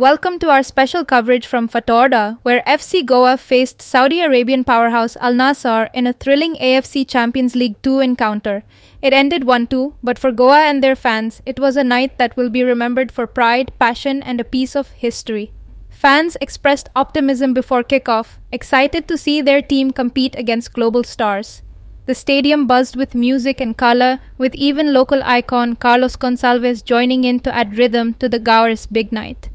welcome to our special coverage from Fatorda, where FC Goa faced Saudi Arabian powerhouse Al Nassr in a thrilling AFC Champions League 2 encounter. It ended 1-2, but for Goa and their fans, it was a night that will be remembered for pride, passion, and a piece of history. Fans expressed optimism before kickoff, excited to see their team compete against global stars. The stadium buzzed with music and color, with even local icon Carlos Gonçalves joining in to add rhythm to the Gaur's big night.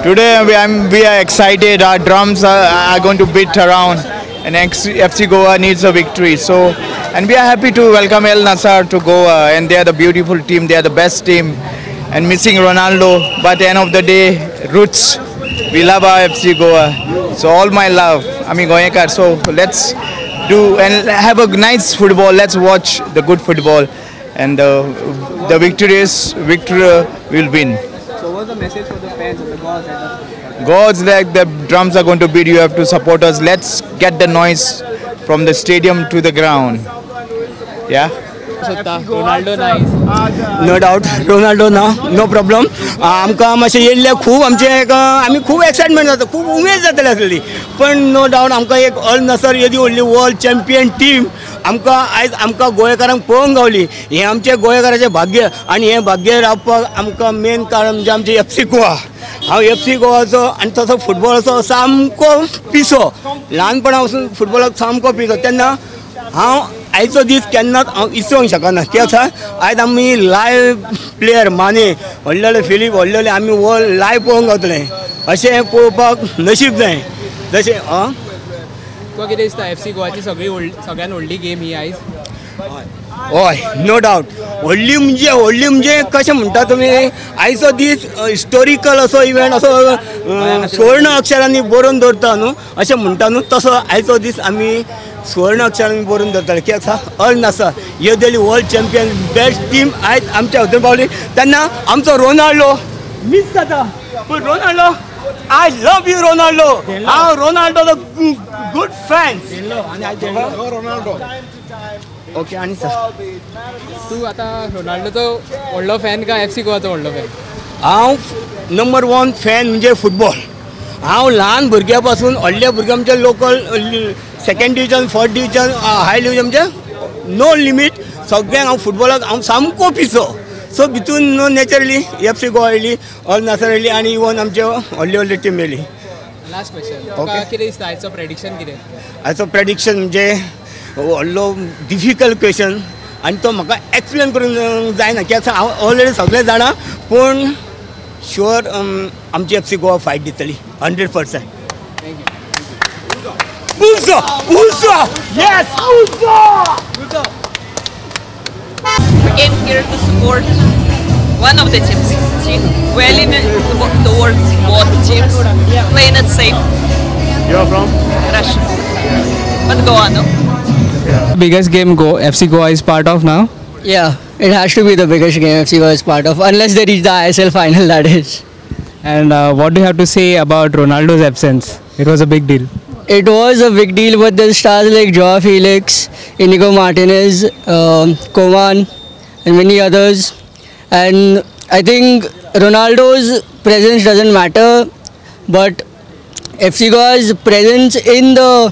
Today we are excited. Our drums are going to beat around, and FC Goa needs a victory. And we are happy to welcome Al Nassr to Goa, and they are the beautiful team. They are the best team, and missing Ronaldo. But at the end of the day, roots. We love our FC Goa. So all my love. Goyekar. So let's do and have a nice football. Let's watch the good football, and the victory will win. So what's the message for the fans of the Gods? Gods, like the drums are going to beat. You have to support us. Let's get the noise from the stadium to the ground. Yeah. Ronaldo nice. No doubt, Ronaldo no problem. आमकां मातशें येयल्ले खूब आमी खूब excitement जाता, खूब उमेद जाताली आसलेली. पण नो डाउट आमकां एक अल नसर येदी व्हडली वर्ल्ड चॅम्पियन टीम आमकां गोंयकारांक पळोवंक गावली. हें आमचें गोंयकाराचें भाग्य, आनी हें भाग्य रावपाक आमकां मेन कारण म्हणजे आमचें FC गोवा. हांव FC गोवाचो आनी तसो फुटबॉलाचो सामको पिसो. ल्हानपणा वचून फुटबॉलाक सामको पिसो. तेन्ना हांव आयचो दीस केन्नाच हांव विसरूंक शकना. कित्याक आयज आमी लायव्ह प्लेयर माने व्हडले फिलीप व्हडले आमी वर्ल्ड लायव्ह पळोवंक गावतले. अशें पळोवपाक नशीब जाय. जशें तुका कितें दिसता FC गोवाची सगळ्यान व्हडली गेम ही आयज? हय, नो डाउट. व्हडली म्हणजे कशें म्हणटा तुमी, आयचो दीस हिस्टोरिकल असो इव्हेंट, असो स्वर्ण अक्षरांनी बरोवन दवरता न्हू, अशें म्हणटा न्हू, तसो आयचो दीस आमी स्वर्ण अक्षरांनी बरोवन दवरताले. कित्याक अल नासर येदेली वर्ल्ड चॅम्पियन बेस्ट टीम आयज आमच्या हातून पावली. तेन्ना आमचो रोनाल्डो मिस जाता, पूण Ronaldo I love you Ronaldo. हांव रोनाल्डो गुड फॅन. ओके. आनी सर तूं आतां रोनाल्डोचो व्हडलो फॅन काय FC गोवाचो व्हडलो फॅन? हांव नंबर 1 फॅन म्हणजे फुटबॉल. हांव ल्हान भुरग्या पासून व्हडल्या भुरग्या म्हणजे local second division, first division, high division म्हणजे नो लिमीट सगळ्यांक हांव फुटबॉलाक हांव सामको पिसो. सो भितून नो नॅचरली FC गोवा येयली, अल नासर येयली, आनी इवन आमचे व्हडली टीम येयली. लास्ट क्वेश्चन, तुका कितें दिसता आयचो प्रेडिक्शन कितें? आयचो प्रेडिक्शन म्हणजे व्हडलो डिफिकल्ट क्वेश्चन, आनी तो म्हाका एक्सप्लेन करूंक जायना. कित्याक हांव ऑलरेडी सगळें जाणा, पूण शुअर आमची FC गोवा फायट दितली 100%. Uso! Yes! Uso! We came here to support one of the teams. We're leaning towards both teams, playing it safe. You're from Russia. But go on, no? Biggest game FC Goa is part of now? Yeah, it has to be the biggest game FC Goa is part of, unless they reach the ISL final, that is. And what do you have to say about Ronaldo's absence? It was a big deal. It was a big deal, but the stars like Joao Felix, Inigo Martinez, Koeman, and many others. And I think Ronaldo's presence doesn't matter, but FC Goa's presence in the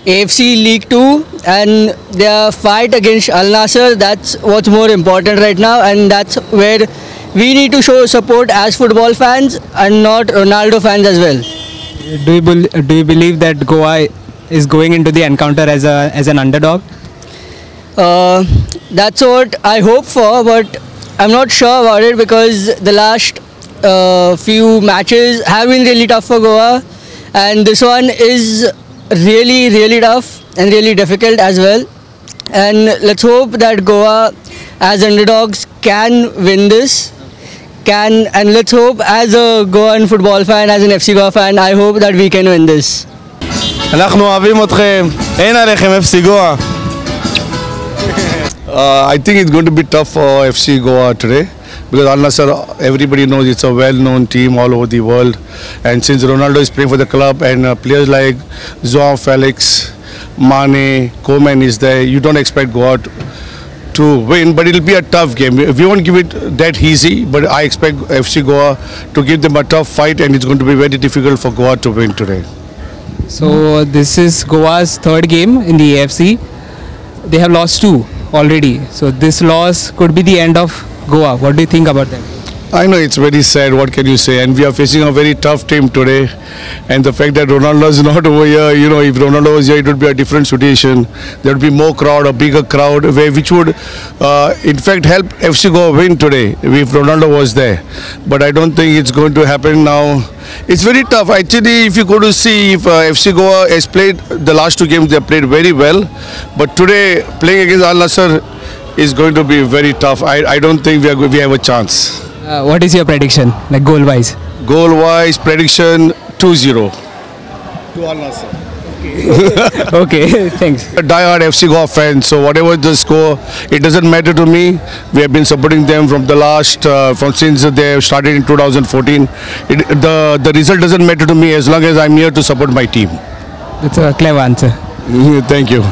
AFC League 2 and their fight against Al Nassr, that's what's more important right now, and that's where we need to show support as football fans and not Ronaldo fans as well. Do you believe that Goa is going into the encounter as an underdog? That's what I hope for, but I'm not sure about it because the last few matches have been really tough for Goa, and this one is really tough and really difficult as well. And let's hope that Goa as underdogs can win this. And let's hope as a Goan football fan, as an FC Goa fan, I hope that we can win this. אנחנו אוהבים אתכם, אין עליכם FC Goa. I think it's going to be tough for FC Goa today because Al Nassr, everybody knows it's a well-known team all over the world, and since Ronaldo is playing for the club and players like Joao Felix, Mane, Koeman is there, you don't expect Goa to win, but it'll be a tough game. We won't give it that easy, but I expect FC Goa to give them a tough fight, and it's going to be very difficult for Goa to win today. So this is Goa's third game in the AFC. They have lost 2 already. So this loss could be the end of Goa. What do you think about that? I know it's very sad, what can you say, and we are facing a very tough team today, and the fact that Ronaldo is not over here, if Ronaldo was here it would be a different situation. There would be more crowd, a bigger crowd, which would in fact help FC Goa win today if Ronaldo was there, but I don't think it's going to happen now. It's very tough actually. If you go to see, if FC Goa has played the last 2 games, they have played very well, but today playing against Al Nassr is going to be very tough. I don't think we have a chance. What is your prediction, like goal-wise? Goal-wise, prediction 2-0 to Al Nassr. Okay, thanks. A die-hard FC Goa fan, so whatever the score, it doesn't matter to me. We have been supporting them from the last, since they have started in 2014. The result doesn't matter to me as long as I'm here to support my team. That's a clever answer. Thank you.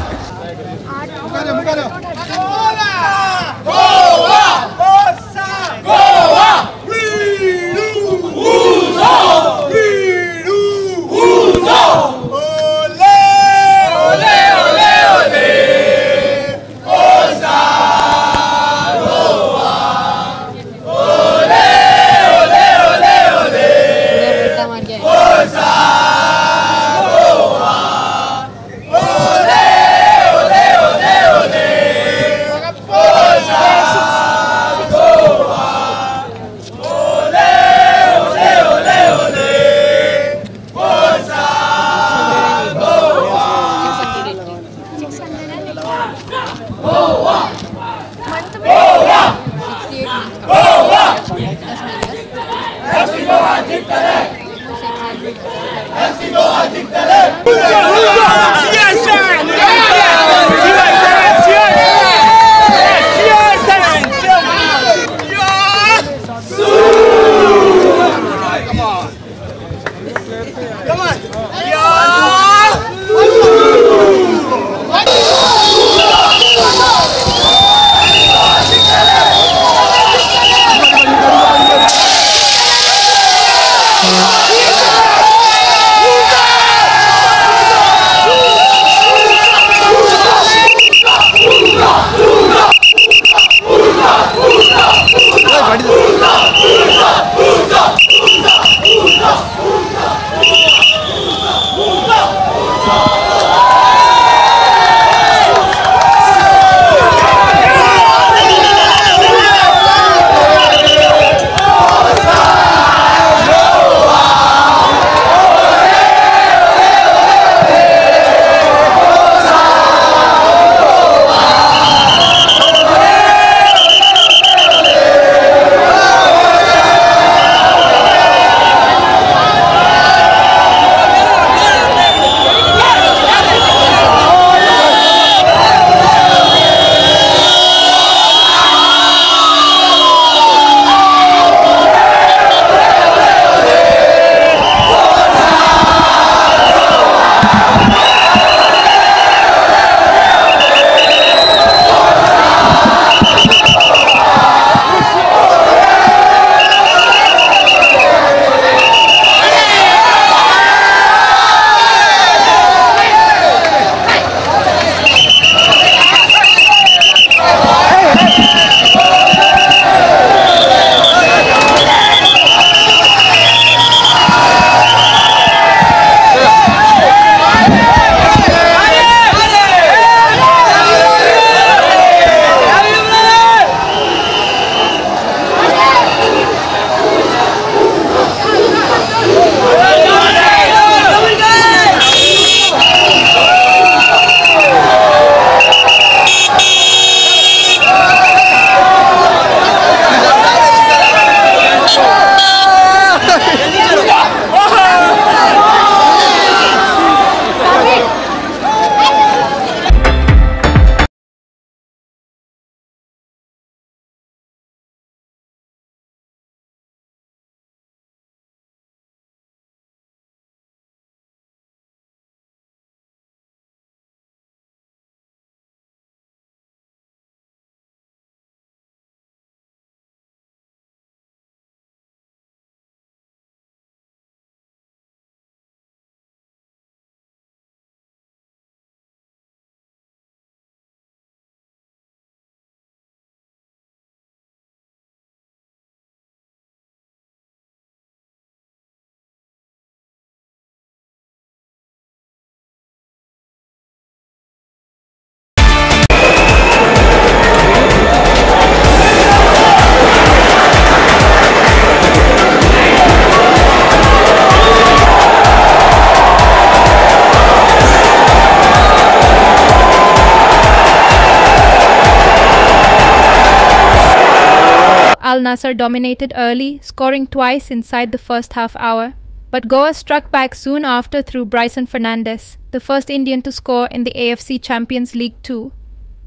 Al Nassr dominated early, scoring twice inside the first half hour. But Goa struck back soon after through Bryson Fernandes, the first Indian to score in the AFC Champions League 2.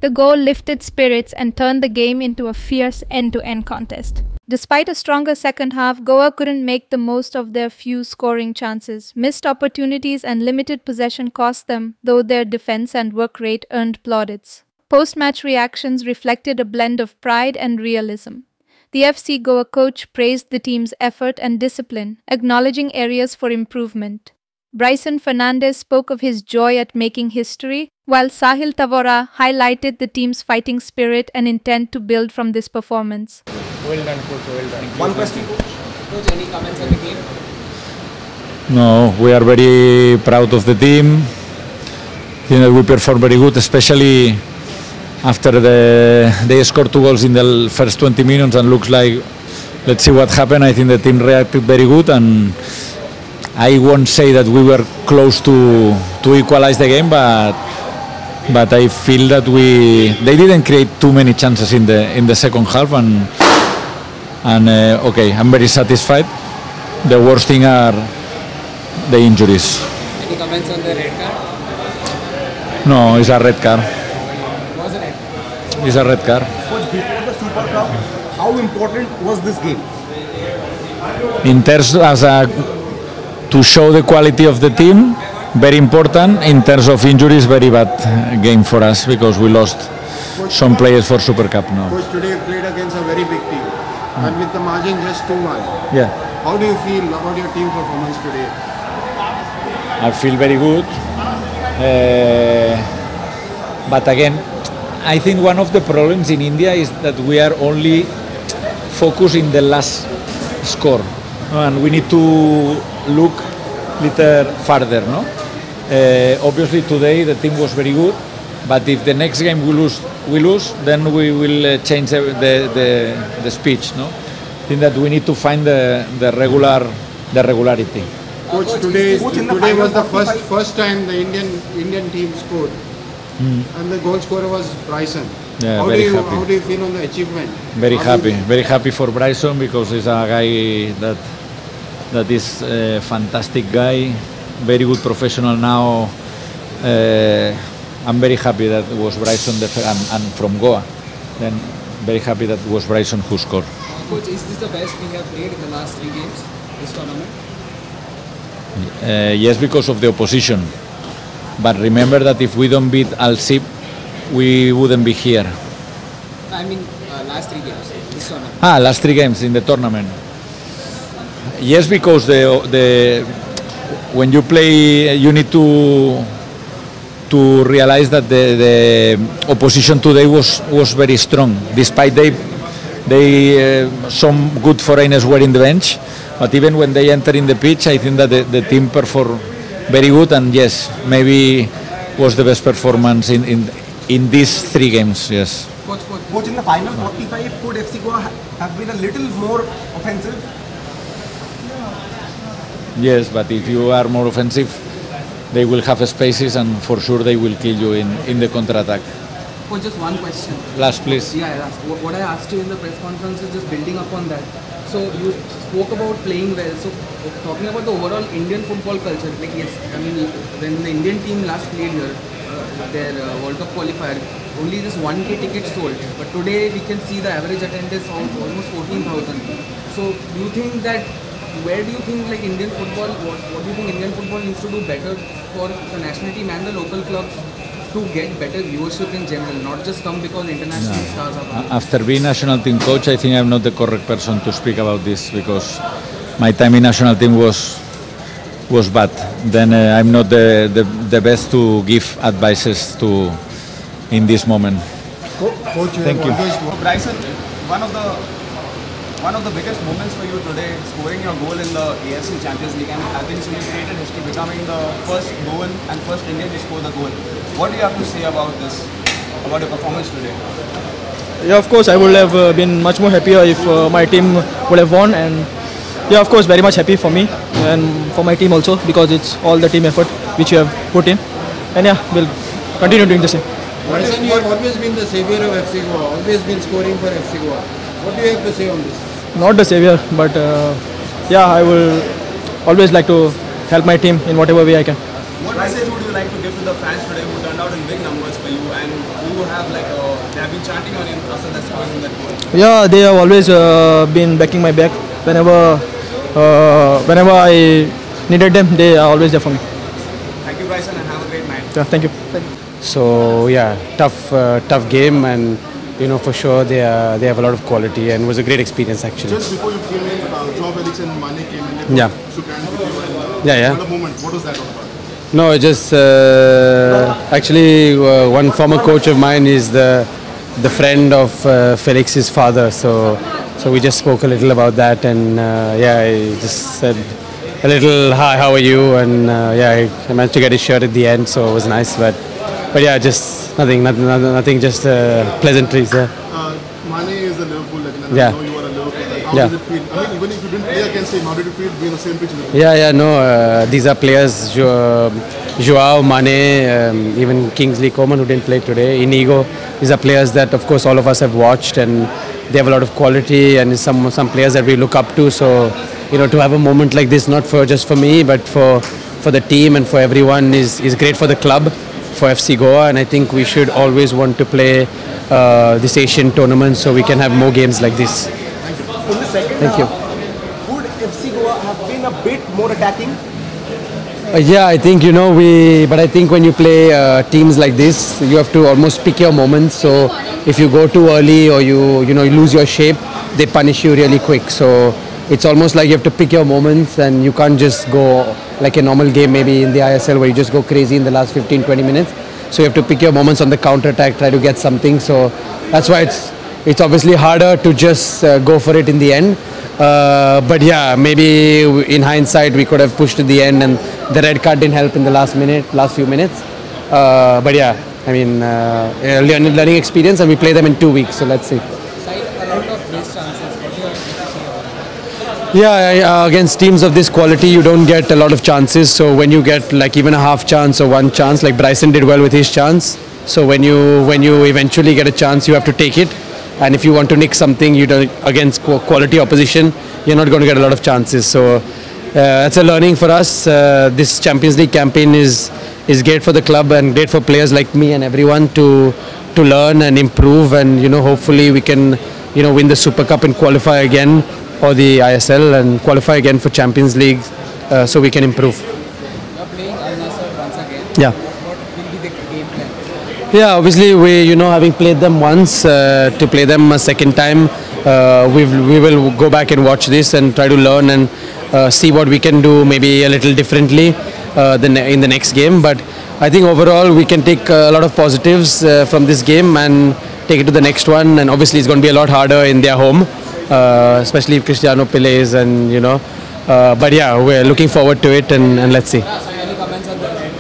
The goal lifted spirits and turned the game into a fierce end-to-end contest. Despite a stronger second half, Goa couldn't make the most of their few scoring chances. Missed opportunities and limited possession cost them, though their defense and work rate earned plaudits. Post-match reactions reflected a blend of pride and realism. The FC Goa coach praised the team's effort and discipline, acknowledging areas for improvement. Bryson Fernandes spoke of his joy at making history, while Sahil Tavora highlighted the team's fighting spirit and intent to build from this performance. Well done, coach. Well done. One question, coach. Any comments on the game? No, we are very proud of the team. You know, we performed very good, especially after they scored 2 goals in the first 20 minutes and looks like, let's see what happened. I think the team reacted very good, and I won't say that we were close to equalize the game, but I feel that they didn't create too many chances in the second half, and okay, I'm very satisfied. The worst thing are the injuries. Any comments on the red card? No, it's a red card. Was it red? It's a red card. Coach, before the Super Cup, how important was this game? In terms to show the quality of the team, very important. In terms of injuries, very bad game for us because we lost some players for Super Cup now. Coach, today you played against a very big team and with the margin just 2-1. Yeah. How do you feel about your team performance today? I feel very good. But again, I think one of the problems in India is that we are only focused in the last score, and we need to look little farther, no? Obviously today the team was very good, but if the next game we lose, then we will change the speech, no? I think that we need to find the regularity. Coach, today was the first time the Indian team scored, and the goal scorer was Bryson. Yeah, how do you feel on the achievement? Very happy for Bryson because he's a guy that is a fantastic guy, very good professional now. I'm very happy that it was Bryson and from Goa. Then very happy that it was Bryson who scored. Coach, is this the best we have played in the last 3 games, this tournament? Yes, because of the opposition. But remember that if we don't beat Al Sib, we wouldn't be here. I mean, last 3 games, this tournament. Last 3 games in the tournament. Yes, because when you play, you need to realize that the opposition today was very strong. Despite some good foreigners were in the bench, but even when they enter in the pitch, I think that the team performed very good, and yes, maybe was the best performance in these 3 games. Yes. Coach, in the final 45, could FC Goa have been a little more offensive? Yes, but if you are more offensive, they will have spaces, and for sure they will kill you in the counter-attack. Coach, just one question. Last, please. Yeah, what I asked you in the press conference is just building upon that. So you spoke about playing well. So talking about the overall Indian football culture, like yes, I mean when the Indian team last played here, their World Cup qualifier, only just 1K tickets sold. But today we can see the average attendance of almost 14,000. So do you think that? Where do you think like Indian football? What do you think Indian football needs to do better for the national team and the local clubs to get better viewership in general, not just come because international stars are playing? After being national team coach, I think I'm not the correct person to speak about this because my time in national team was bad. Then I'm not the best to give advices to in this moment. Coach, thank you. Bryson, one of the biggest moments for you today, scoring your goal in the AFC Champions League, and I think so you created history, becoming the first Goan and first Indian to score the goal. What do you have to say about this, about your performance today? Yeah, of course, I would have been much more happier if my team would have won, and yeah, of course, very much happy for me and for my team also because it's all the team effort which you have put in, and yeah, we'll continue doing the same. Bryson, you have always been the savior of FC Goa, always been scoring for FC Goa. What do you have to say on this? Not the savior, but yeah, I will always like to help my team in whatever way I can. What message would you like to give to the fans today who turned out in big numbers for you and who have they have been chanting on him after that scoring that goal? Yeah, they have always been backing my back whenever I needed them. They are always there for me. Thank you, Bryson, and have a great night. Yeah, thank you. So yeah, tough game, and for sure they have a lot of quality, and it was a great experience actually. Just before you came in, GOA365 and Mane came in. Yeah. Shook hands with you and Yeah. What a moment. What was that all about? No, just actually one former coach of mine is the friend of Felix's father, so we just spoke a little about that, and I just said a little hi, how are you, and I managed to get his shirt at the end, so it was nice, but yeah, just nothing, just pleasantries. Mane is a Liverpool legend, and Yeah. I know you are a Liverpool legend. How Yeah. did it feel? I mean, even if you didn't play against him, how did it feel being on the same pitch with him? Yeah, no, these are players, Joao, Mane, even Kingsley Coman, who didn't play today, Inigo. These are players that, of course, all of us have watched, and they have a lot of quality, and some players that we look up to. So, to have a moment like this, not just for me, but for the team and for everyone, is great for the club, for FC Goa, and I think we should always want to play this Asian tournament so we can have more games like this. In the second Thank you. half, would FC Goa have been a bit more attacking? Yeah, I think but I think when you play teams like this, you have to almost pick your moments. So if you go too early or you lose your shape, they punish you really quick. So it's almost like you have to pick your moments, and you can't just go like a normal game maybe in the ISL where you just go crazy in the last 15-20 minutes. So you have to pick your moments on the counter attack, try to get something. So that's why it's obviously harder to just go for it in the end. But yeah, maybe in hindsight we could have pushed to the end, and the red card didn't help in the last few minutes. But yeah, I mean, learning experience, and we play them in 2 weeks, so let's see. Yeah, against teams of this quality, you don't get a lot of chances. So when you get like even a half chance or one chance, like Bryson did well with his chance. So when you eventually get a chance, you have to take it. And if you want to nick something, against quality opposition, you're not going to get a lot of chances. So that's a learning for us. This Champions League campaign is great for the club and great for players like me and everyone to learn and improve. And hopefully we can win the Super Cup and qualify again, or the ISL and qualify again for Champions League, so we can improve. You're playing Al Nassr once again. Yeah. What will be the game plan? Yeah, obviously we, having played them once, to play them a second time, we will go back and watch this and try to learn and see what we can do maybe a little differently in the next game. But I think overall we can take a lot of positives from this game and take it to the next one. And obviously it's going to be a lot harder in their home, especially if Cristiano plays, and but yeah, we're looking forward to it, and let's see. Any comments on the red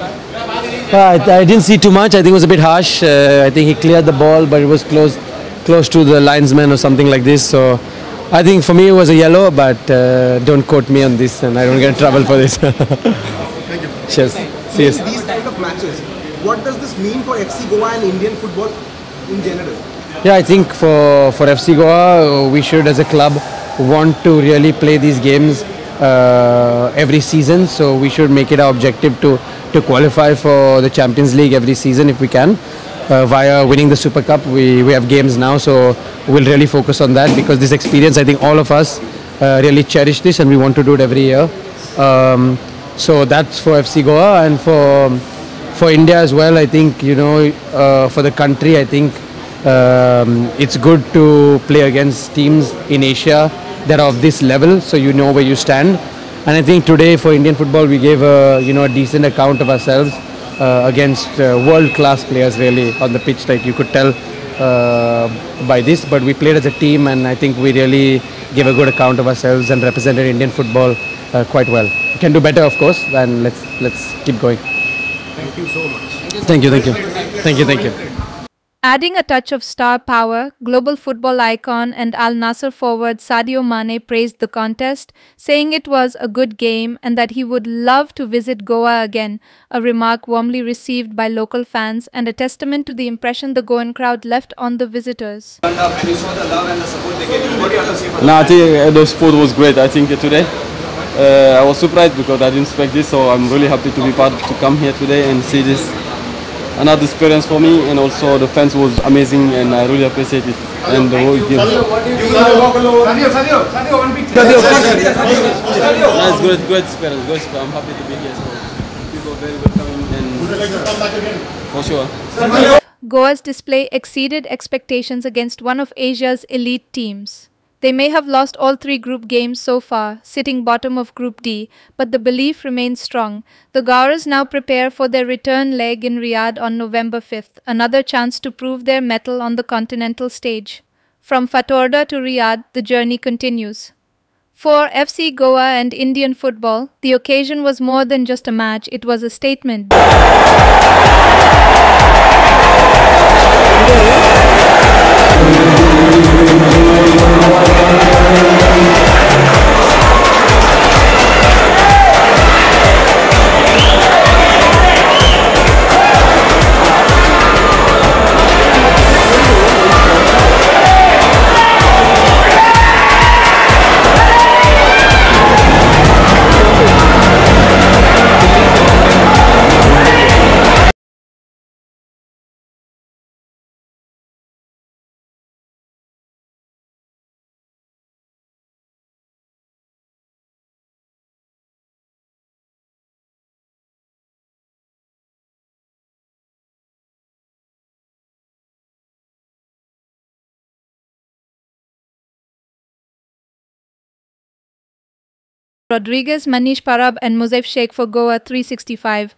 card? I didn't see too much. I think it was a bit harsh. I think he cleared the ball, but it was close to the linesman or something like this. So I think for me it was a yellow, but don't quote me on this, and I don't get in trouble for this. Thank you. Cheers. See you. These kind of matches, what does this mean for FC Goa and Indian football in general? Yeah, I think for FC Goa, we should as a club want to really play these games every season. So we should make it our objective to qualify for the Champions League every season if we can, via winning the Super Cup. We have games now, so we'll really focus on that, because this experience, I think all of us really cherish this, and we want to do it every year. So that's for FC Goa, and for India as well. I think for the country, I think it's good to play against teams in Asia that are of this level, so you know where you stand. And I think today for Indian football, we gave a decent account of ourselves against world-class players really on the pitch, like you could tell by this. But we played as a team, and I think we really gave a good account of ourselves and represented Indian football quite well. We can do better, of course, and let's keep going. Thank you so much. Thank you. Adding a touch of star power, global football icon and Al Nassr forward Sadio Mane praised the contest, saying it was a good game and that he would love to visit Goa again, a remark warmly received by local fans and a testament to the impression the Goan crowd left on the visitors. And you saw the love and the support they gave you. What do you have to say for No, I think the sport was great. I think today I was surprised because I didn't expect this, so I'm really happy to be to come here today and see this. Another experience for me, and also the fans was amazing, and I really appreciate it. And the whole game. That's great experience. I'm happy to be here. So people are very welcoming, and for sure. Goa's display exceeded expectations against one of Asia's elite teams. They may have lost all 3 group games so far, sitting bottom of Group D, but the belief remains strong. The Gaura's now prepare for their return leg in Riyadh on November 5th, another chance to prove their mettle on the continental stage. From Fatorda to Riyadh, the journey continues. For FC Goa and Indian football, the occasion was more than just a match, it was a statement. Rodriguez, Manish Parab and Muzef Sheikh for GOA365.